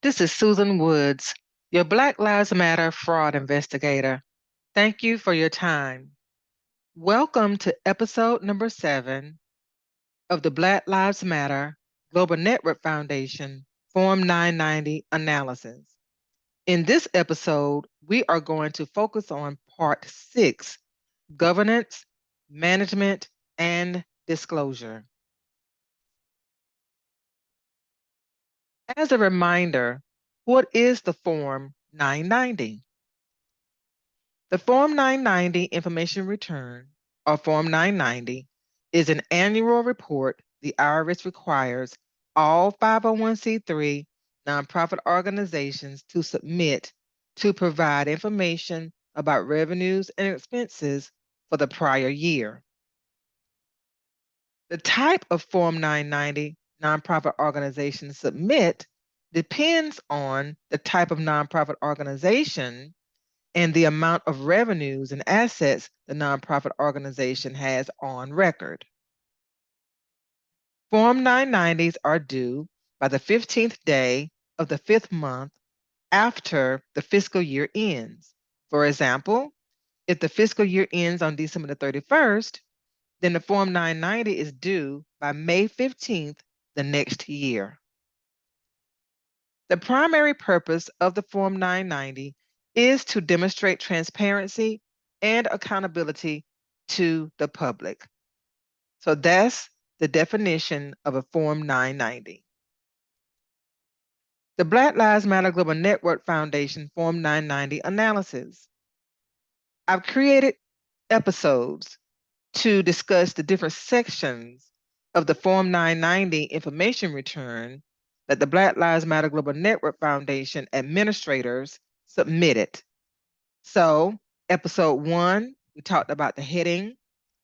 This is Susan Woods, your Black Lives Matter fraud investigator. Thank you for your time. Welcome to episode number 7 of the Black Lives Matter Global Network Foundation Form 990 analysis. In this episode, we are going to focus on part 6, governance, management, and disclosure. As a reminder, what is the Form 990? The Form 990 Information Return, or Form 990, is an annual report the IRS requires all 501c3 nonprofit organizations to submit to provide information about revenues and expenses for the prior year. The type of Form 990 nonprofit organizations submit depends on the type of nonprofit organization and the amount of revenues and assets the nonprofit organization has on record. Form 990s are due by the 15th day of the 5th month after the fiscal year ends. For example, if the fiscal year ends on December the 31st, then the Form 990 is due by May 15th the next year. The primary purpose of the Form 990 is to demonstrate transparency and accountability to the public. So that's the definition of a Form 990. The Black Lives Matter Global Network Foundation Form 990 analysis. I've created episodes to discuss the different sections of the Form 990 information return that the Black Lives Matter Global Network Foundation administrators submitted. So, episode 1, we talked about the heading.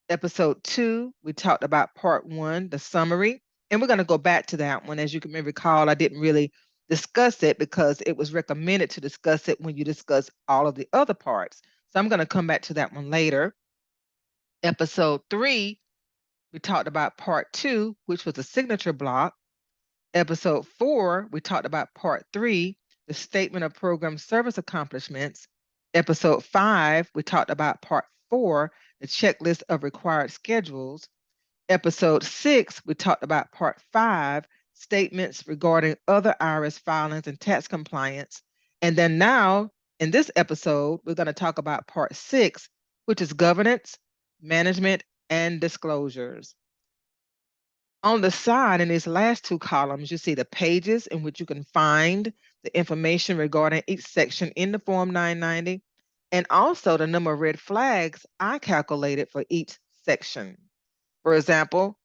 Episode 2, we talked about part 1, the summary. And we're going to go back to that one. As you can recall, I didn't really discuss it because it was recommended to discuss it when you discuss all of the other parts. So I'm going to come back to that one later. Episode 3, we talked about part 2, which was the signature block. Episode 4, we talked about part 3, the statement of program service accomplishments. Episode 5, we talked about part 4, the checklist of required schedules. Episode 6, we talked about part 5, statements regarding other IRS filings and tax compliance. And then now, in this episode, we're going to talk about part 6, which is governance, management, and disclosures. On the side, in these last 2 columns, you see the pages in which you can find the information regarding each section in the Form 990, and also the number of red flags I calculated for each section. For example,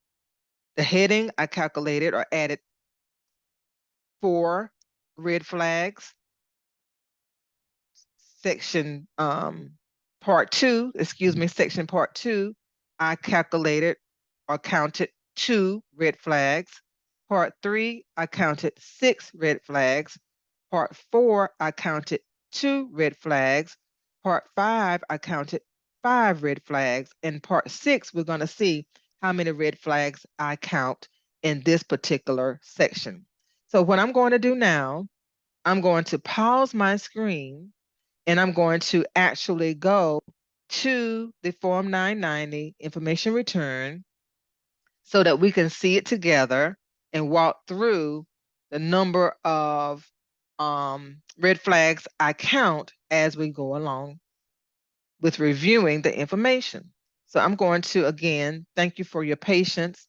the heading I calculated or added 4 red flags. Section part 2, section part 2, I calculated or counted 2 red flags. Part 3, I counted 6 red flags. Part 4, I counted 2 red flags. Part 5, I counted 5 red flags. And part 6, we're going to see how many red flags I count in this particular section. So what I'm going to do now, I'm going to pause my screen and I'm going to actually go to the Form 990 information return so that we can see it together and walk through the number of red flags I count as we go along with reviewing the information. So I'm going to, again, thank you for your patience.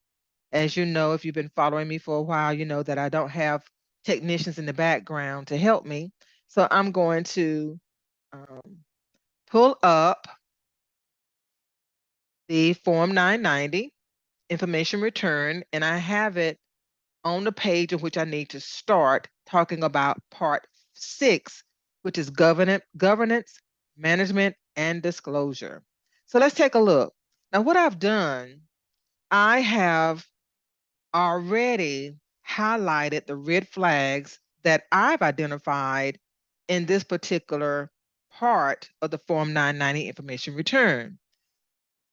As you know, if you've been following me for a while, you know that I don't have technicians in the background to help me. So I'm going to pull up the Form 990 information return, and I have it on the page in which I need to start talking about part 6, which is governance, management, and disclosure. So let's take a look. Now, what I've done, I have already highlighted the red flags that I've identified in this particular part of the Form 990 information return.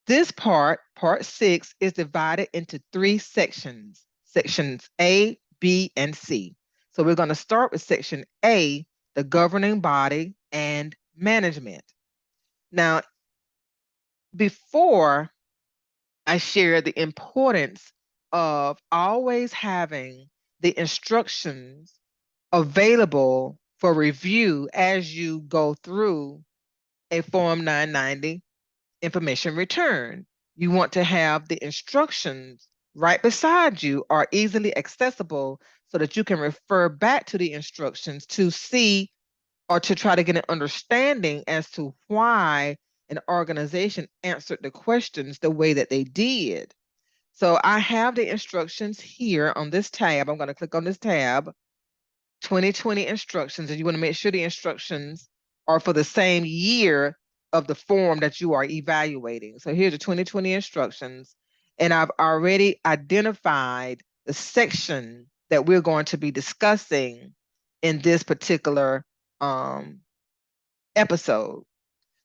This part 6, is divided into 3 sections, sections A, B, and C. So we're going to start with section A, the governing body and management. Now, before I share the importance of always having the instructions available for review as you go through a Form 990 information return. You want to have the instructions right beside you or easily accessible so that you can refer back to the instructions to see or to try to get an understanding as to why an organization answered the questions the way that they did. So I have the instructions here on this tab. I'm going to click on this tab, 2020 instructions, and you want to make sure the instructions are for the same year of the form that you are evaluating. So here's the 2020 instructions, and I've already identified the section that we're going to be discussing in this particular episode.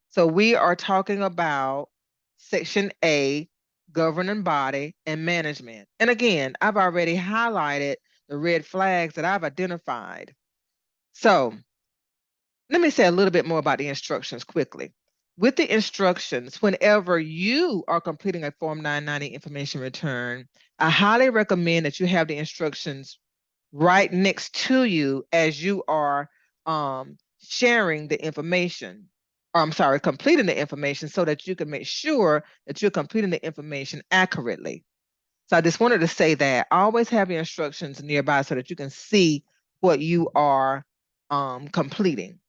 So we are talking about section A, governing body and management. And again, I've already highlighted the red flags that I've identified. So let me say a little bit more about the instructions quickly. With the instructions, whenever you are completing a Form 990 information return, I highly recommend that you have the instructions right next to you as you are sharing the information. Or I'm sorry, completing the information so that you can make sure that you're completing the information accurately. So I just wanted to say that always have your instructions nearby so that you can see what you are completing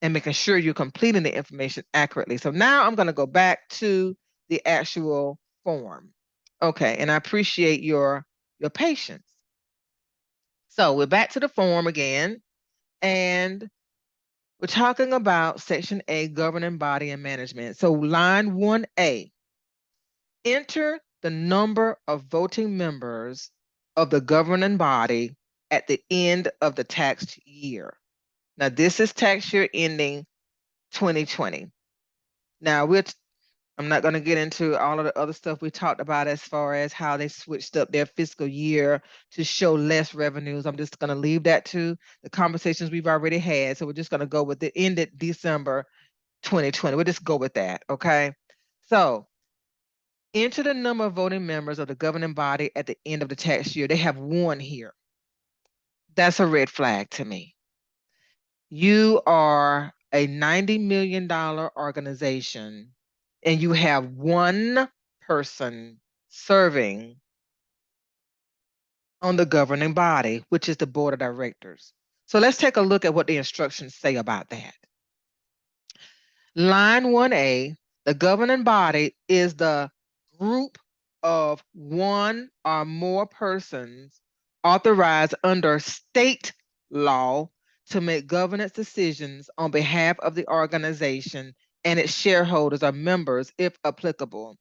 and making sure you're completing the information accurately. So now I'm going to go back to the actual form. Okay, and I appreciate your patience. So we're back to the form again, and we're talking about section A, governing body and management. So line 1A, enter the number of voting members of the governing body at the end of the tax year. Now this is tax year ending 2020. Now I'm not going to get into all of the other stuff we talked about as far as how they switched up their fiscal year to show less revenues. I'm just going to leave that to the conversations we've already had. So we're just going to go with the ended December 2020. We'll just go with that, okay? So enter the number of voting members of the governing body at the end of the tax year. They have one here. That's a red flag to me. You are a $90 million organization and you have one person serving on the governing body, which is the board of directors. So let's take a look at what the instructions say about that. Line 1A, the governing body is the group of one or more persons authorized under state law to make governance decisions on behalf of the organization and its shareholders or members, if applicable.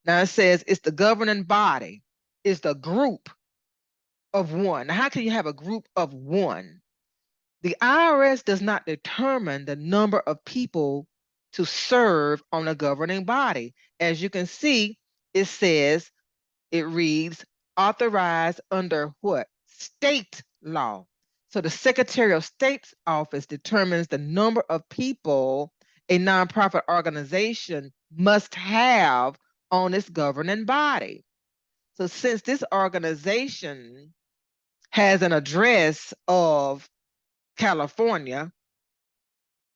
Now it says it's the governing body, it's the group of one. Now, how can you have a group of one? The IRS does not determine the number of people to serve on a governing body. As you can see, it says, it reads, authorized under what? State law. So the Secretary of State's office determines the number of people a nonprofit organization must have on its governing body. So since this organization has an address of California,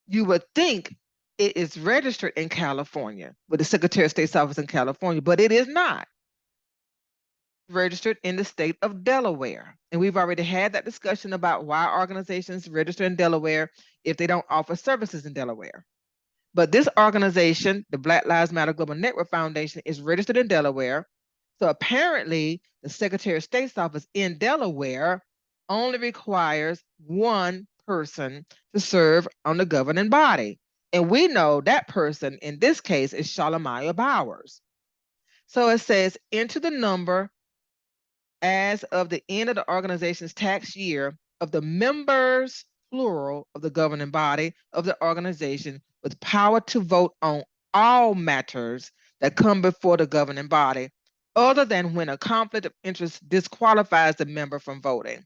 you would think it is registered in California with the Secretary of State's office in California, but it is not registered in the state of Delaware. And we've already had that discussion about why organizations register in Delaware if they don't offer services in Delaware. But this organization, the Black Lives Matter Global Network Foundation, is registered in Delaware. So apparently the Secretary of State's office in Delaware only requires one person to serve on the governing body. And we know that person in this case is Shalamaya Bowers. So it says, enter the number as of the end of the organization's tax year of the members, plural, of the governing body of the organization with power to vote on all matters that come before the governing body, other than when a conflict of interest disqualifies the member from voting.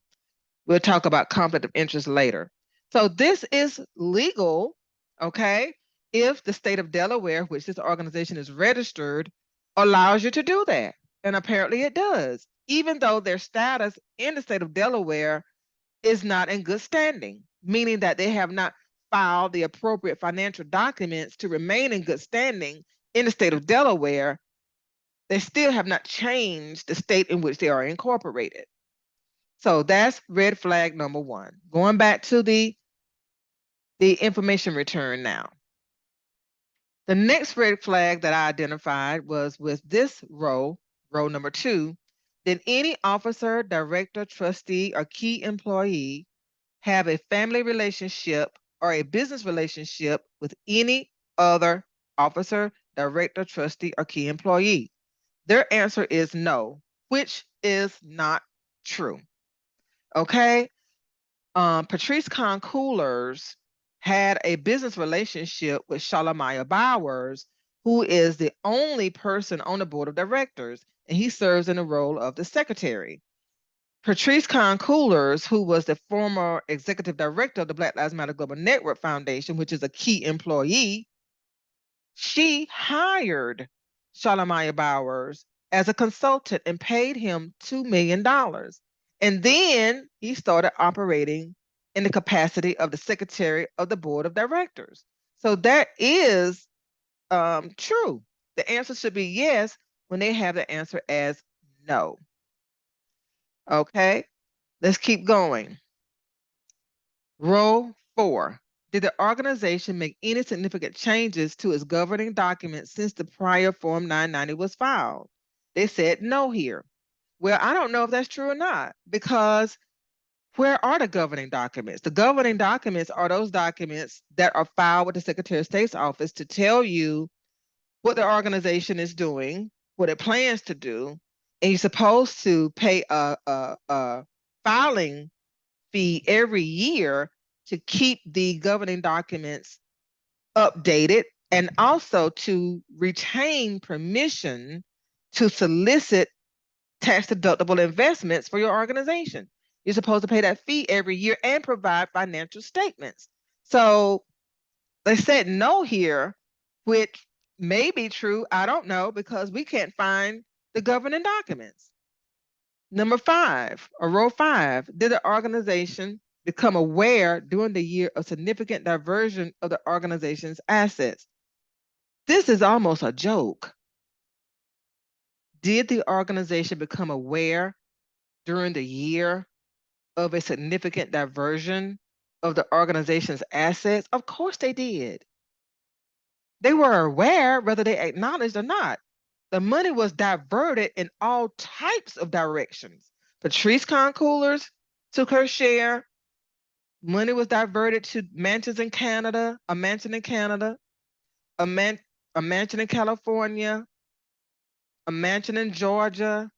We'll talk about conflict of interest later. So this is legal, okay, if the state of Delaware, which this organization is registered, allows you to do that. And apparently it does, even though their status in the state of Delaware is not in good standing, meaning that they have not filed the appropriate financial documents to remain in good standing in the state of Delaware. They still have not changed the state in which they are incorporated. So that's red flag number one. Going back to the information return now. The next red flag that I identified was with this row number 2. Did any officer, director, trustee, or key employee have a family relationship or a business relationship with any other officer, director, trustee, or key employee? Their answer is no, which is not true. Okay? Patrisse Coolers had a business relationship with Shalamaya Bowers, who is the only person on the board of directors, and he serves in the role of the secretary. Patrisse Coolers, who was the former executive director of the Black Lives Matter Global Network Foundation, which is a key employee, she hired Shalamaya Bowers as a consultant and paid him $2 million. And then he started operating in the capacity of the secretary of the board of directors. So that is true. The answer should be yes when they have the answer as no. Okay, let's keep going. Row 4. Did the organization make any significant changes to its governing documents since the prior Form 990 was filed? They said no here. Well, I don't know if that's true or not, because where are the governing documents? The governing documents are those documents that are filed with the Secretary of State's office to tell you what the organization is doing, what it plans to do, and you're supposed to pay a filing fee every year to keep the governing documents updated, and also to retain permission to solicit tax-deductible investments for your organization. You're supposed to pay that fee every year and provide financial statements. So they said no here, which may be true. I don't know, because we can't find the governing documents. Number 5, or row 5, did the organization become aware during the year of significant diversion of the organization's assets? This is almost a joke. Did the organization become aware during the year of a significant diversion of the organization's assets? Of course they did. They were aware, whether they acknowledged or not. The money was diverted in all types of directions. Patrisse Coolers took her share. Money was diverted to mansions in Canada, a mansion in Canada, a mansion in California, a mansion in Georgia.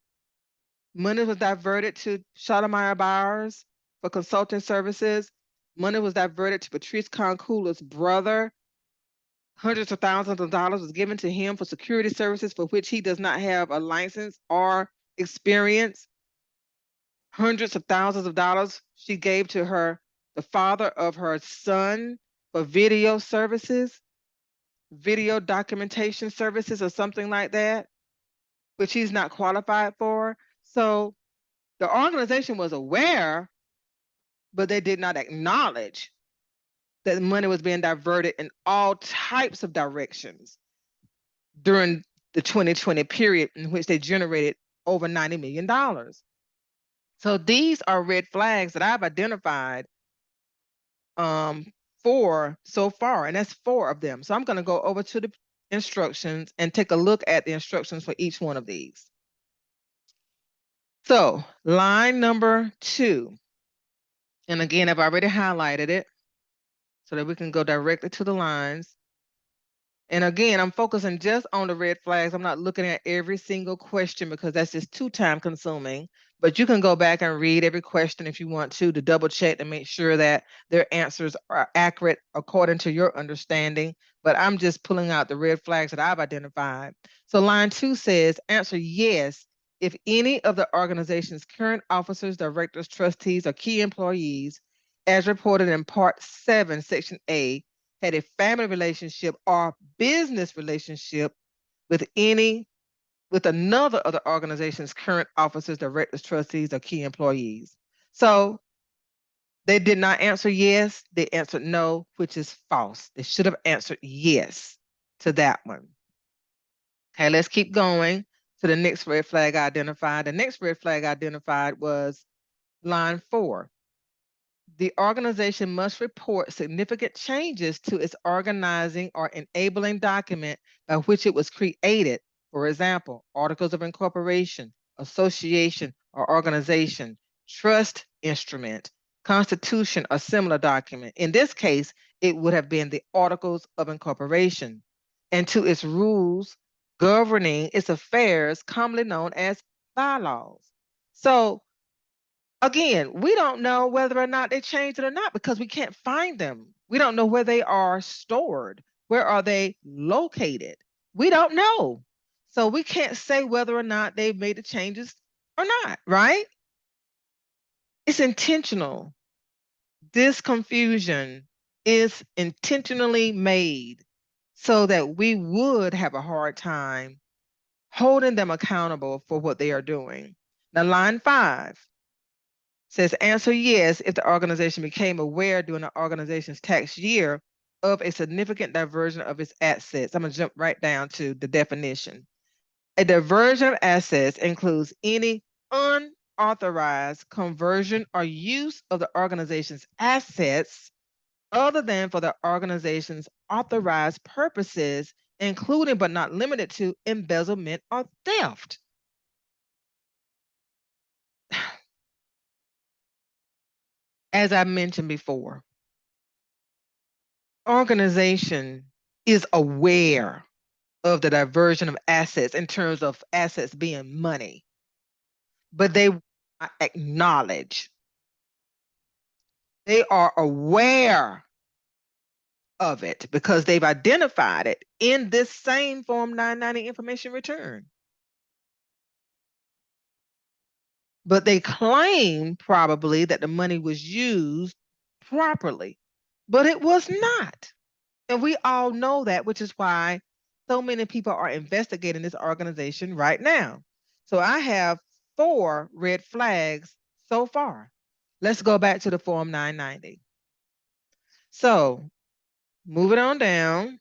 Money was diverted to Shalamaya Bowers for consulting services. Money was diverted to Patrisse Coolers' brother. Hundreds of thousands of dollars was given to him for security services for which he does not have a license or experience. Hundreds of thousands of dollars she gave to the father of her son, for video services, video documentation services, or something like that, which he's not qualified for. So the organization was aware, but they did not acknowledge that money was being diverted in all types of directions during the 2020 period, in which they generated over $90 million. So these are red flags that I've identified for so far, and that's 4 of them. So I'm going to go over to the instructions and take a look at the instructions for each one of these. So line number 2, and again, I've already highlighted it so that we can go directly to the lines. And again, I'm focusing just on the red flags. I'm not looking at every single question, because that's just too time consuming. But you can go back and read every question if you want to double check to make sure that their answers are accurate according to your understanding. But I'm just pulling out the red flags that I've identified. So line 2 says, answer yes if any of the organization's current officers, directors, trustees, or key employees, as reported in Part 7, Section A, had a family relationship or business relationship with another of the organization's current officers, directors, trustees, or key employees. So they did not answer yes, they answered no, which is false. They should have answered yes to that one. Okay, let's keep going to the next red flag identified. The next red flag identified was line 4. The organization must report significant changes to its organizing or enabling document by which it was created. For example, articles of incorporation, association or organization, trust instrument, constitution, or similar document. In this case, it would have been the articles of incorporation, and to its rules governing its affairs, commonly known as bylaws. So again, we don't know whether or not they changed it or not because we can't find them. We don't know where they are stored. Where are they located? We don't know. So we can't say whether or not they've made the changes or not, right? It's intentional. This confusion is intentionally made so that we would have a hard time holding them accountable for what they are doing. Now, line 5 says answer yes if the organization became aware during the organization's tax year of a significant diversion of its assets. I'm going to jump right down to the definition. A diversion of assets includes any unauthorized conversion or use of the organization's assets other than for the organization's authorized purposes, including but not limited to embezzlement or theft. As I mentioned before, organization is aware of the diversion of assets in terms of assets being money, but they acknowledge. They are aware of it because they've identified it in this same Form 990 information return. But they claim probably that the money was used properly, but it was not. And we all know that, which is why so many people are investigating this organization right now. So I have 4 red flags so far. Let's go back to the Form 990. So moving on down,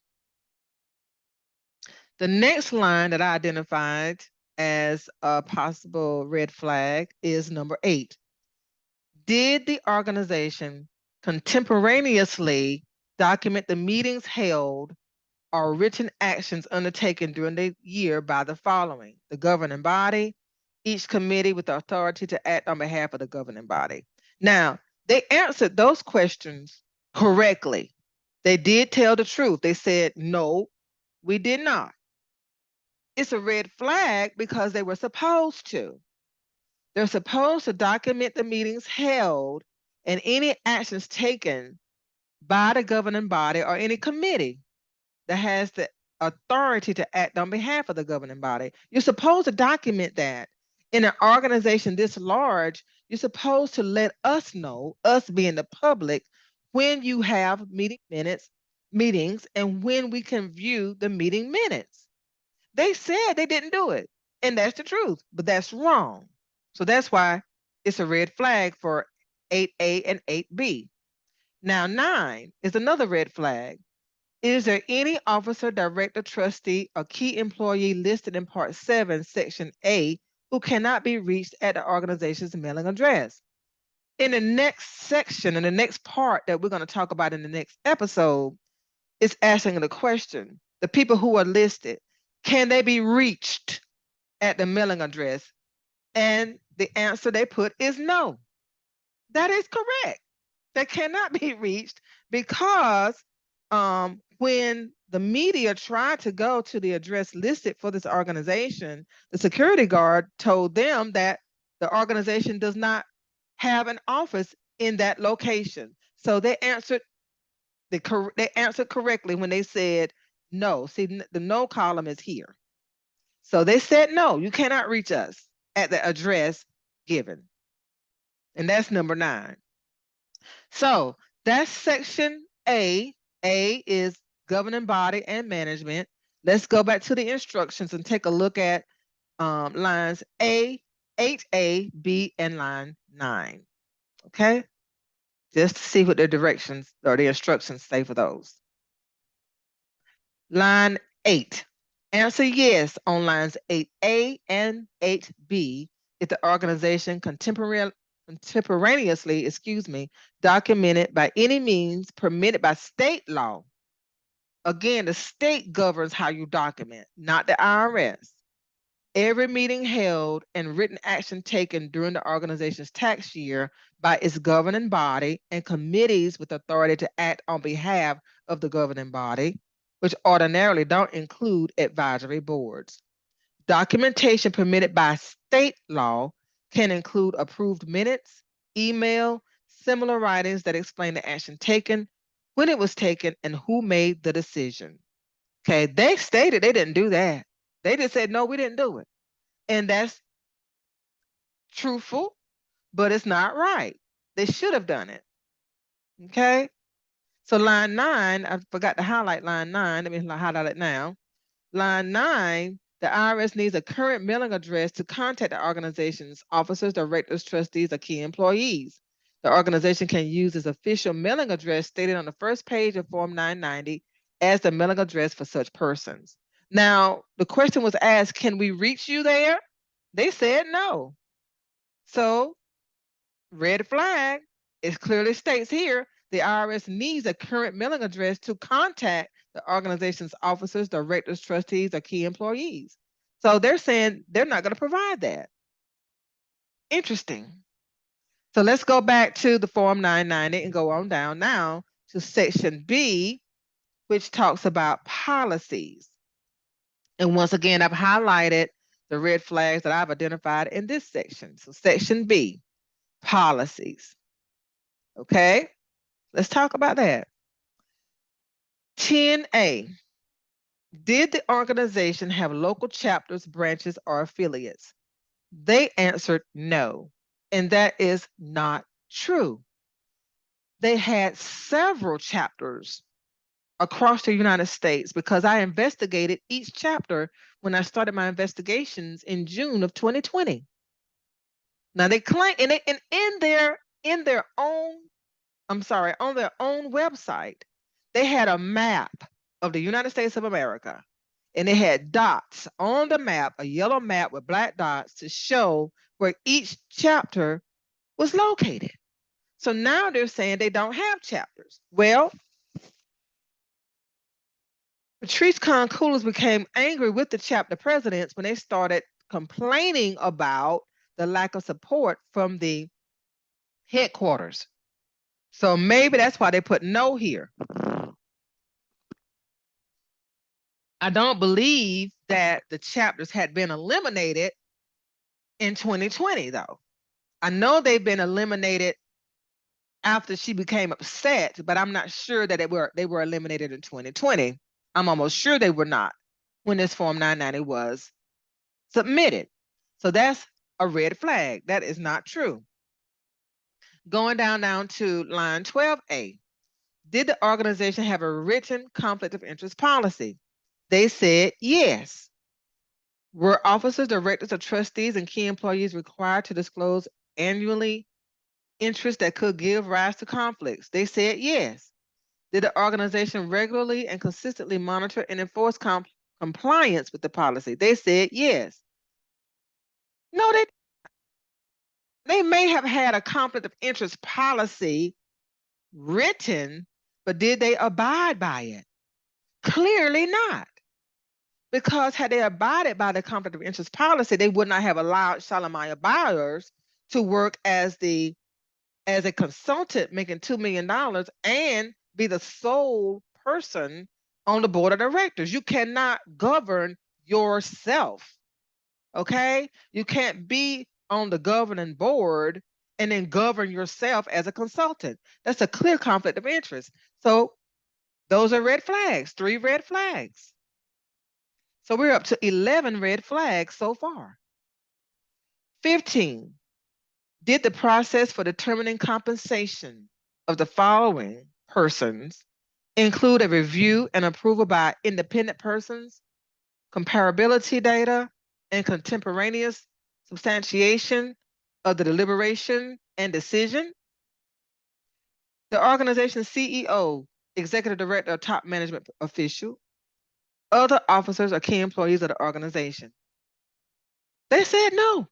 the next line that I identified as a possible red flag is number 8. Did the organization contemporaneously document the meetings held or written actions undertaken during the year by the following: the governing body, each committee with the authority to act on behalf of the governing body? Now, they answered those questions correctly. They did tell the truth. They said, no, we did not. It's a red flag because they were supposed to. They're supposed to document the meetings held and any actions taken by the governing body or any committee that has the authority to act on behalf of the governing body. You're supposed to document that. In an organization this large, you're supposed to let us know, us being the public, when you have meetings, and when we can view the meeting minutes. They said they didn't do it, and that's the truth, but that's wrong. So that's why it's a red flag for 8A and 8B. Now 9 is another red flag. Is there any officer, director, trustee, or key employee listed in Part 7, Section A, who cannot be reached at the organization's mailing address? In the next section, in the next part that we're going to talk about in the next episode, it's asking the question, the people who are listed, can they be reached at the mailing address? And the answer they put is no. That is correct. They cannot be reached because when the media tried to go to the address listed for this organization, the security guard told them that the organization does not have an office in that location. So they answered correctly when they said no. See, the no column is here. So they said no, you cannot reach us. at the address given. And that's number 9. So that's section A. A is governing body and management. Let's go back to the instructions and take a look at lines A, 8A, B, and line 9. Okay? Just to see what the directions or the instructions say for those. Line 8. Answer yes on lines 8A and 8B if the organization contemporaneously, documented by any means permitted by state law. Again, the state governs how you document, not the IRS. Every meeting held and written action taken during the organization's tax year by its governing body and committees with authority to act on behalf of the governing body, which ordinarily don't include advisory boards. Documentation permitted by state law can include approved minutes, email, similar writings that explain the action taken, when it was taken, and who made the decision. Okay, they stated they didn't do that. They just said, no, we didn't do it. And that's truthful, but it's not right. They should have done it. Okay, so line 9, I forgot to highlight line 9. Let me highlight it now. Line 9, the IRS needs a current mailing address to contact the organization's officers, directors, trustees, or key employees. The organization can use its official mailing address stated on the first page of Form 990 as the mailing address for such persons. Now, the question was asked, can we reach you there? They said no. So, red flag. It clearly states here, the IRS needs a current mailing address to contact the organization's officers, directors, trustees, or key employees. So they're saying they're not going to provide that. Interesting. So let's go back to the Form 990 and go on down now to Section B, which talks about policies. And once again, I've highlighted the red flags that I've identified in this section. So Section B, policies. Okay, let's talk about that. 10A, did the organization have local chapters, branches, or affiliates? They answered no, and that is not true. They had several chapters across the United States because I investigated each chapter when I started my investigations in June of 2020. Now they claim, and in their own, on their own website, they had a map of the United States of America, and they had dots on the map, a yellow map with black dots to show where each chapter was located. So now they're saying they don't have chapters. Well, Patrisse Concoulis became angry with the chapter presidents when they started complaining about the lack of support from the headquarters. So maybe that's why they put no here. I don't believe that the chapters had been eliminated in 2020, though. I know they've been eliminated after she became upset, but I'm not sure that they were eliminated in 2020. I'm almost sure they were not when this Form 990 was submitted. So that's a red flag. That is not true. Going down to line 12A. Did the organization have a written conflict of interest policy? They said yes. Were officers, directors, or trustees and key employees required to disclose annually interests that could give rise to conflicts? They said yes. Did the organization regularly and consistently monitor and enforce compliance with the policy? They said yes. No, they may have had a conflict of interest policy written, but did they abide by it? Clearly not. Because had they abided by the conflict of interest policy, they would not have allowed Shalimaya Byers to work as a consultant making $2 million and be the sole person on the board of directors. You cannot govern yourself. Okay? You can't be on the governing board and then govern yourself as a consultant. That's a clear conflict of interest. So those are red flags, 3 red flags. So we're up to 11 red flags so far. 15, did the process for determining compensation of the following persons include a review and approval by independent persons, comparability data, and contemporaneous substantiation of the deliberation and decision? The organization's CEO, executive director, or top management official, other officers or key employees of the organization. They said no.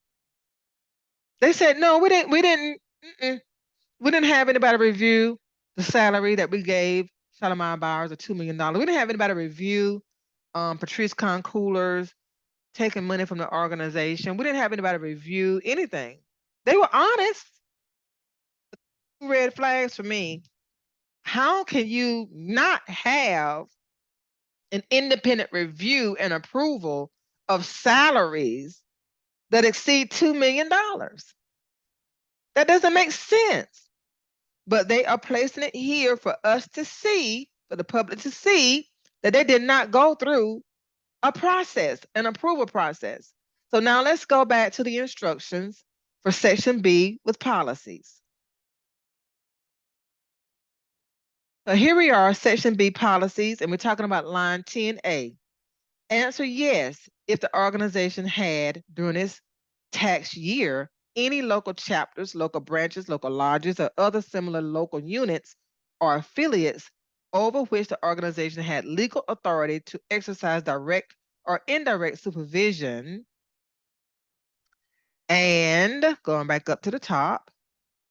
They said no. We didn't have anybody review the salary that we gave Shalimar Bowers of $2 million. We didn't have anybody review Patrisse Concoolers taking money from the organization. We didn't have anybody review anything. They were honest. Red flags for me. How can you not have an independent review and approval of salaries that exceed $2 million? That doesn't make sense. But they are placing it here for us to see, for the public to see, that they did not go through a process, an approval process. So now let's go back to the instructions for Section B with policies. So here we are, Section B policies, and we're talking about line 10A. Answer yes if the organization had, during its tax year, any local chapters, local branches, local lodges, or other similar local units or affiliates over which the organization had legal authority to exercise direct or indirect supervision. And going back up to the top,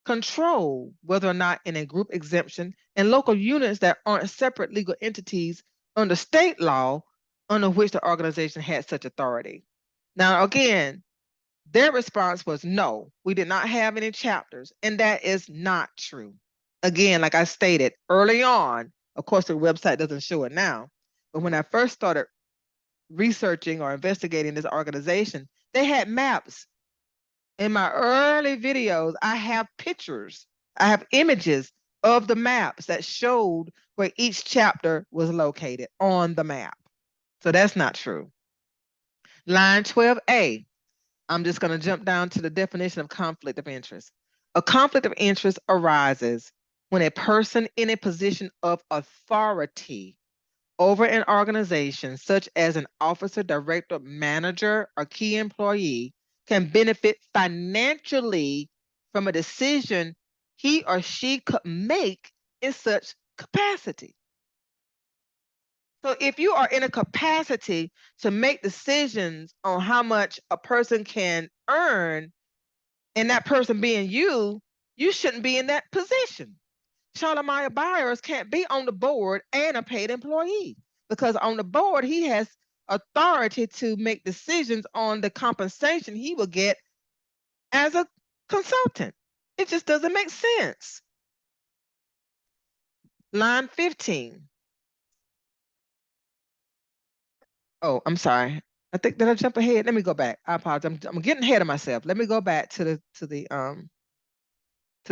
control whether or not in a group exemption and local units that aren't separate legal entities under state law under which the organization had such authority. Now, again, their response was no, we did not have any chapters, and that is not true. Again, like I stated early on, of course, the website doesn't show it now, but when I first started researching or investigating this organization, they had maps. In my early videos, I have pictures, I have images of the maps that showed where each chapter was located on the map. So that's not true. Line 12A, I'm just going to jump down to the definition of conflict of interest. A conflict of interest arises when a person in a position of authority over an organization, such as an officer, director, manager, or key employee, can benefit financially from a decision he or she could make in such capacity. So if you are in a capacity to make decisions on how much a person can earn, and that person being you shouldn't be in that position. Shalimar Byers can't be on the board and a paid employee, because on the board, he has authority to make decisions on the compensation he will get as a consultant. It just doesn't make sense. Line 15. Oh, I'm sorry. I think, did I jump ahead? Let me go back. I apologize. I'm getting ahead of myself. Let me go back to the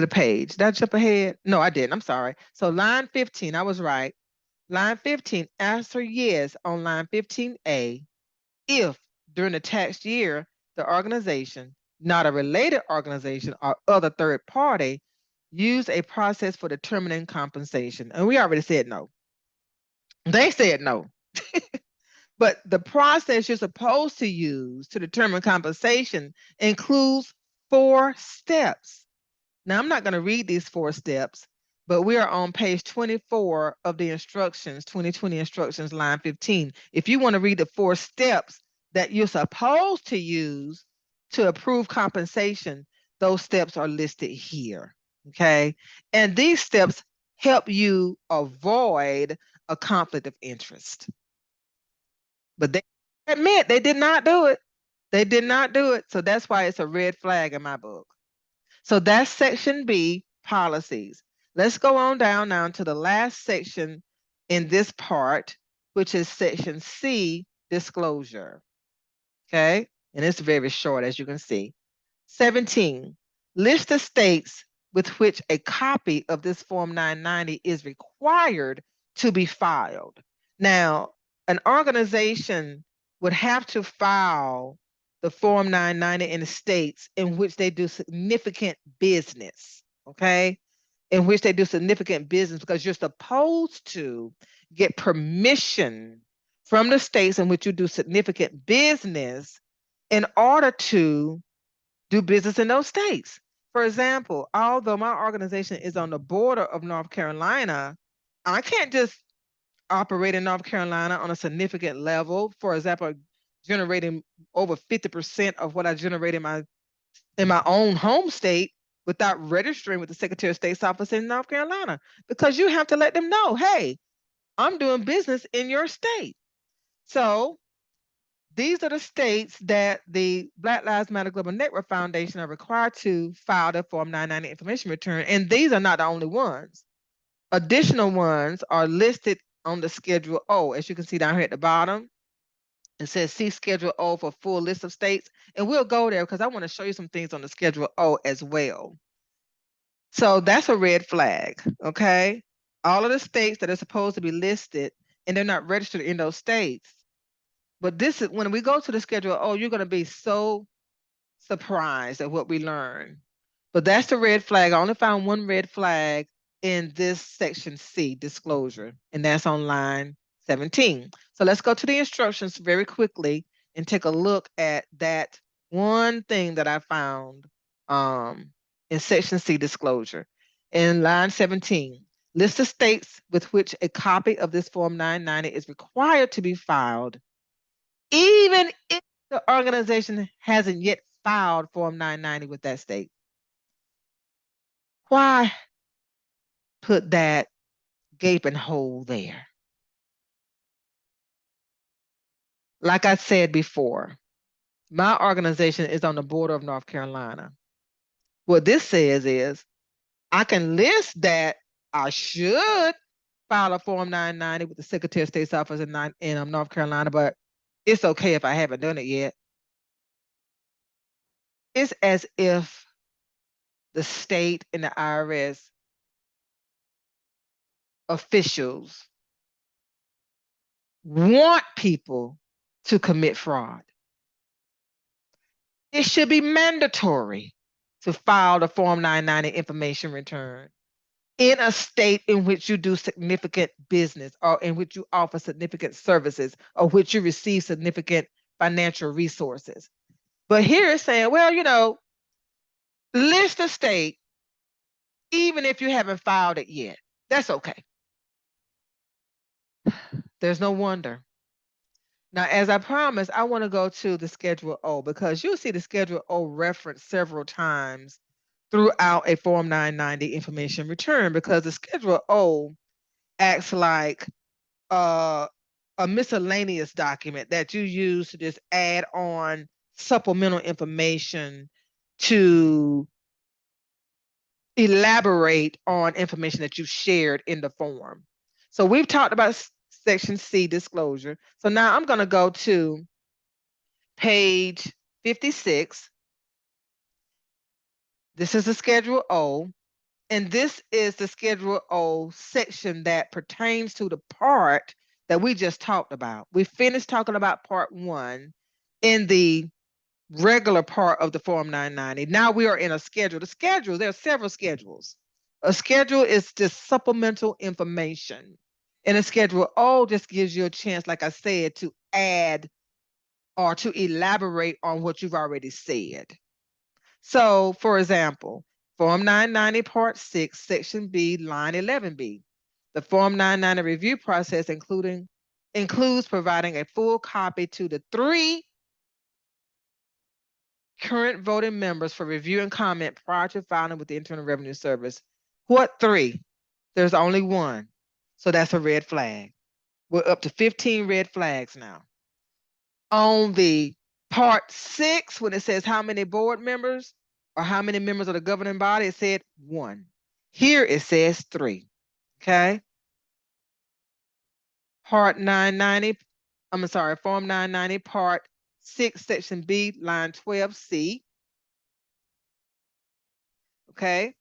page. Did I jump ahead? No, I didn't. I'm sorry. So line 15, I was right. Line 15, answer yes on line 15A if during the tax year, the organization, not a related organization or other third party, use a process for determining compensation. And we already said no. They said no. But the process you're supposed to use to determine compensation includes 4 steps. Now, I'm not going to read these 4 steps, but we are on page 24 of the instructions, 2020 instructions, line 15. If you want to read the 4 steps that you're supposed to use to approve compensation, those steps are listed here, okay? And these steps help you avoid a conflict of interest. But they admit they did not do it. They did not do it. So that's why it's a red flag in my book. So that's section B, policies. Let's go on down now to the last section in this part, which is section C, disclosure. Okay, and it's very short, as you can see. 17, list the states with which a copy of this Form 990 is required to be filed. Now, an organization would have to file the Form 990 in the states in which they do significant business, okay? In which they do significant business, because you're supposed to get permission from the states in which you do significant business in order to do business in those states. For example, although my organization is on the border of North Carolina, I can't just operate in North Carolina on a significant level. For example, generating over 50% of what I generate in my own home state without registering with the Secretary of State's office in North Carolina, because you have to let them know, hey, I'm doing business in your state. So these are the states that the Black Lives Matter Global Network Foundation are required to file their Form 990 information return. And these are not the only ones. Additional ones are listed on the Schedule O. As you can see down here at the bottom, it says see Schedule O for full list of states. And we'll go there because I want to show you some things on the Schedule O as well. So that's a red flag, okay? All of the states that are supposed to be listed and they're not registered in those states. But this is when we go to the Schedule O, you're going to be so surprised at what we learn. But that's the red flag. I only found one red flag in this section C, disclosure, and that's on line 17. So let's go to the instructions very quickly and take a look at that one thing that I found in section C, disclosure. In line 17, list the states with which a copy of this Form 990 is required to be filed, even if the organization hasn't yet filed Form 990 with that state. Why put that gaping hole there? Like I said before, my organization is on the border of North Carolina. What this says is I can list that I should file a Form 990 with the Secretary of State's office in North Carolina, but it's okay if I haven't done it yet. It's as if the state and the IRS officials want people to commit fraud. It should be mandatory to file the Form 990 information return in a state in which you do significant business or in which you offer significant services or which you receive significant financial resources. But here it's saying, well, list a state even if you haven't filed it yet. That's okay. There's no wonder. Now, as I promised, I want to go to the Schedule O because you'll see the Schedule O referenced several times throughout a Form 990 information return, because the Schedule O acts like a miscellaneous document that you use to just add on supplemental information to elaborate on information that you've shared in the form. So we've talked about section C, disclosure. So now I'm going to go to page 56. This is the Schedule O, and this is the Schedule O section that pertains to the part that we just talked about. We finished talking about part 1 in the regular part of the Form 990. Now we are in a schedule. The schedule, there are several schedules. A schedule is just supplemental information. And a Schedule O just gives you a chance, like I said, to add or to elaborate on what you've already said. So, for example, Form 990 Part 6, Section B, Line 11B. The Form 990 review process includes providing a full copy to the 3 current voting members for review and comment prior to filing with the Internal Revenue Service. What 3? There's only 1. So that's a red flag. We're up to 15 red flags now. On the Part 6, when it says how many board members or how many members of the governing body, it said 1. Here it says 3. Okay. Form 990, Part 6, Section B, line 12C. Okay.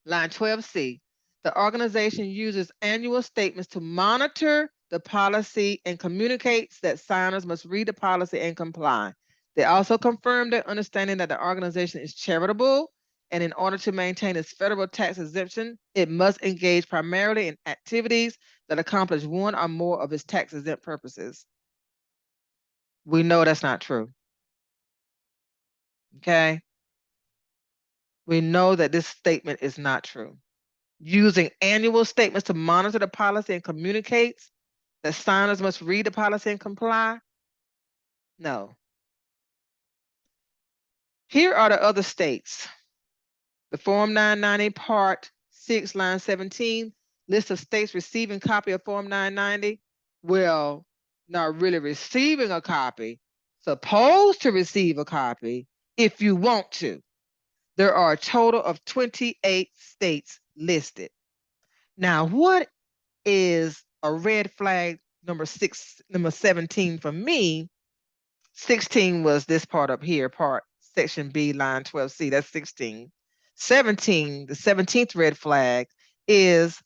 Line 12C. The organization uses annual statements to monitor the policy and communicates that signers must read the policy and comply. They also confirmed their understanding that the organization is charitable, and in order to maintain its federal tax exemption, it must engage primarily in activities that accomplish one or more of its tax-exempt purposes. We know that's not true. Okay? We know that this statement is not true. Using annual statements to monitor the policy and communicates that signers must read the policy and comply? No. Here are the other states. The Form 990 Part 6, line 17, list of states receiving copy of Form 990. Well, not really receiving a copy, supposed to receive a copy if you want to. There are a total of 28 states listed. Now, what is a red flag number 17 for me? 16 was this part up here, part section B, line 12C, that's 16. 17, the 17th red flag is,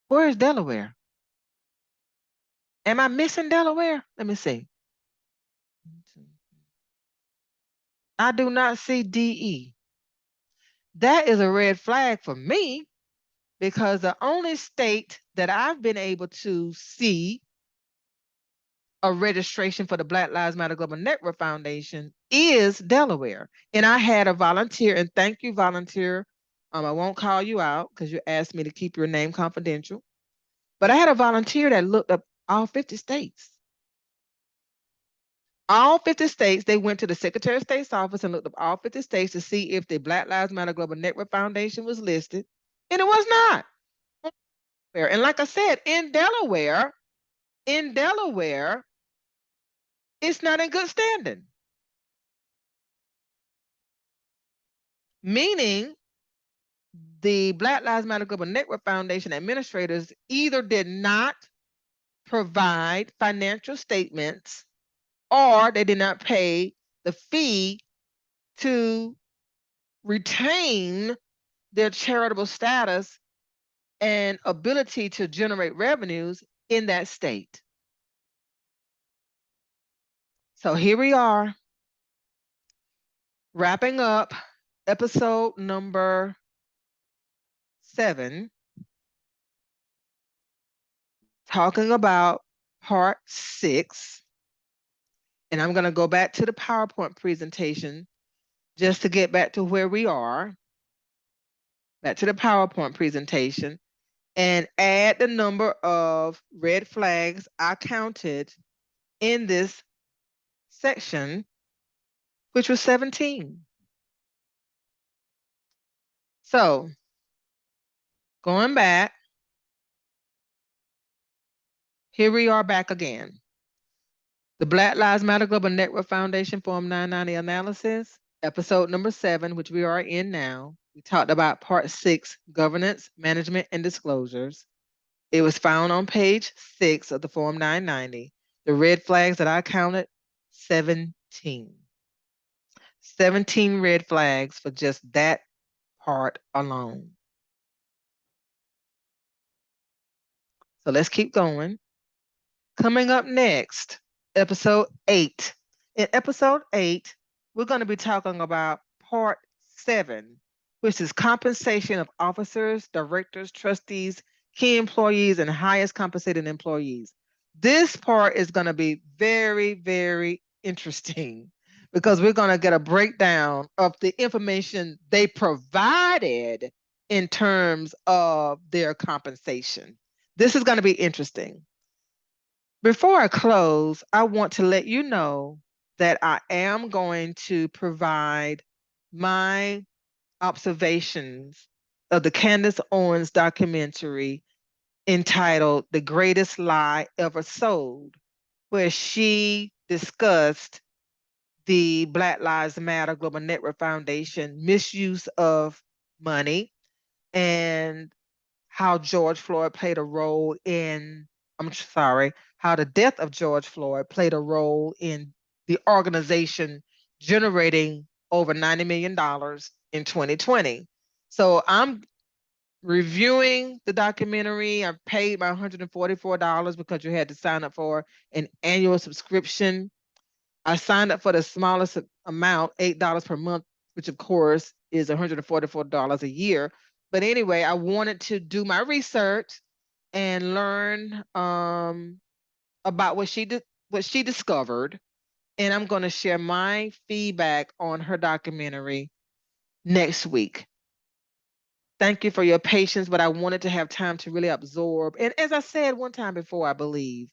where is Delaware? Am I missing Delaware? Let me see. I do not see DE. That is a red flag for me because the only state that I've been able to see a registration for the Black Lives Matter Global Network Foundation is Delaware. And I had a volunteer, and thank you, volunteer. I won't call you out because you asked me to keep your name confidential. But I had a volunteer that looked up all 50 states. All 50 states, they went to the Secretary of State's office and looked up all 50 states to see if the Black Lives Matter Global Network Foundation was listed, and it was not. And like I said, in Delaware, it's not in good standing. Meaning the Black Lives Matter Global Network Foundation administrators either did not provide financial statements or they did not pay the fee to retain their charitable status and ability to generate revenues in that state. So here we are, wrapping up episode number 7, talking about part 6. And I'm going to go back to the PowerPoint presentation just to get back to where we are, back to the PowerPoint presentation, and add the number of red flags I counted in this section, which was 17. So going back, here we are back again. The Black Lives Matter Global Network Foundation Form 990 analysis, episode number 7, which we are in now. We talked about part 6, governance, management, and disclosures. It was found on page 6 of the Form 990. The red flags that I counted, 17. 17 red flags for just that part alone. So let's keep going. Coming up next, episode 8. In episode 8, we're going to be talking about part 7, which is compensation of officers, directors, trustees, key employees, and highest compensated employees. This part is going to be very, very interesting because we're going to get a breakdown of the information they provided in terms of their compensation. This is going to be interesting. Before I close, I want to let you know that I am going to provide my observations of the Candace Owens documentary entitled The Greatest Lie Ever Sold, where she discussed the Black Lives Matter Global Network Foundation misuse of money and how George Floyd played a role in, how the death of George Floyd played a role in the organization generating over $90 million in 2020. So I'm reviewing the documentary. I paid my $144 because you had to sign up for an annual subscription I signed up for the smallest amount, $8 per month, which of course is $144 a year. But anyway, I wanted to do my research and learn about what she discovered, and I'm going to share my feedback on her documentary next week. Thank you for your patience, but I wanted to have time to really absorb. And as I said one time before, I believe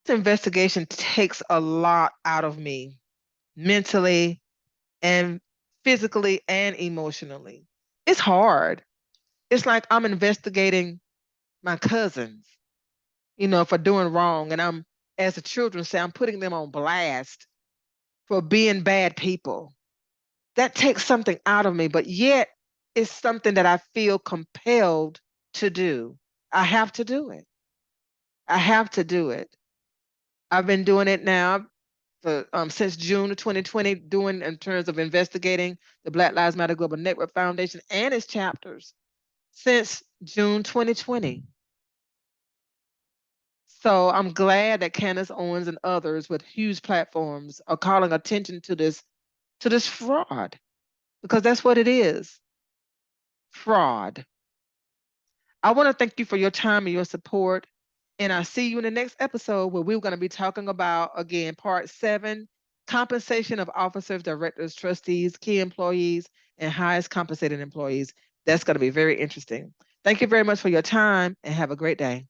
this investigation takes a lot out of me mentally and physically and emotionally. It's hard. It's like I'm investigating my cousins, for doing wrong. And as the children say, I'm putting them on blast for being bad people. That takes something out of me, but yet it's something that I feel compelled to do. I have to do it. I have to do it. I've been doing it now for since June of 2020, doing in terms of investigating the Black Lives Matter Global Network Foundation and its chapters since June 2020. So I'm glad that Candace Owens and others with huge platforms are calling attention to this fraud, because that's what it is. Fraud. I want to thank you for your time and your support. And I'll see you in the next episode where we're going to be talking about, again, part 7, compensation of officers, directors, trustees, key employees, and highest compensated employees. That's going to be very interesting. Thank you very much for your time and have a great day.